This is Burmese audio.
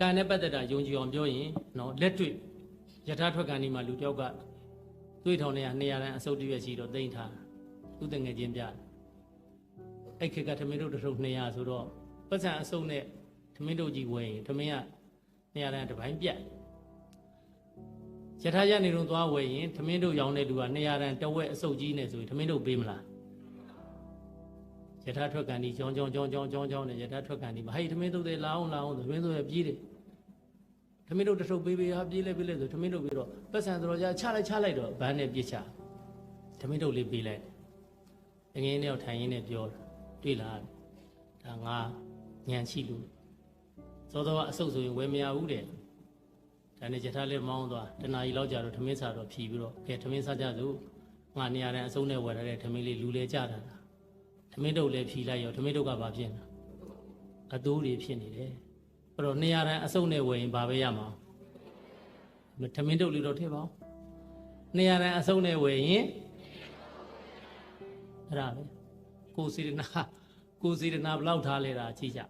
ကာနဲ့ပတ်သက်တာယုံကြည်အောင်ပြောရင်နော်လက်တွေ့ယထာထွက်ကန်ဒီမှာလူတယောက်ကတွေးထောင်နေရ200တန်းအစုပ်တရွက်ရှိတော့သိမ့်ထားသူတငယ်ချင်းပြအဲ့ခေတ်ကထမင်းတို့တစ်ထုပ်200ဆိုတော့ပတ်စံအစုပ်နဲ့ထမင်းတို့ကြီးဝယ်ရင်ထမင်းက200တန်းတစ်ပိုင်းပြတ်ယထာရနေတော့သွားဝယ်ရင်ထမင်းတို့ရောင်းတဲ့လူက200တန်းတဝက်အစုပ်ကြီးနဲ့ဆိုရင်ထမင်းတို့ပေးမလားယထာထွက်ကန်ဒီကြောင်းနဲ့ယထာထွက်ကန်ဒီမှာဟဲ့ထမင်းတို့တွေလာအောင်ဆိုထမင်းတို့ရပြေးတယ်ထမင်းတို့တစ်ထုပ်ပေးဟာပြေးလဲဆိုထမင်းတို့ပြီးတော့ပတ်စံတော်ကြချလိုက်တော့ဘန်းနဲ့ပြစ်ချထမင်းတို့လေးပေးလိုက်ငင်းနဲ့ထိုင်ရင်းနဲ့ပြောတွေ့လားဒါငါညံရှိလို့စောစောကအဆုပ်ဆိုရင်ဝယ်မရဘူးတဲ့ဒါနဲ့ယထာလေးမောင်းသွားတနာကြီးလောက်ကြတော့ထမင်းစားတော့ဖြီးပြီးတော့ကဲထမင်းစားကြစို့ငါနေရာတန်းအစုံနဲ့ဝယ်ထားတဲ့ထမင်းလေးလူလေကြတာထမင်းတို့လည်းဖြီးလိုက်ရောထမင်းတို့ကဘာဖြစ်နေအတိုးတွေဖြစ်နေတယ်အဲ့တော့နေရာတန်းအစုံနဲ့ဝယ်ရင်ဘာပဲရမှာထမင်းတို့လူတော့ထည့်ပါဦးနေရာတန်းအစုံနဲ့ဝယ်ရင်အဲ့ဒါပဲကိုယ်စေတနာဘယ်လောက်ထားလဲတာကြည့်ကြ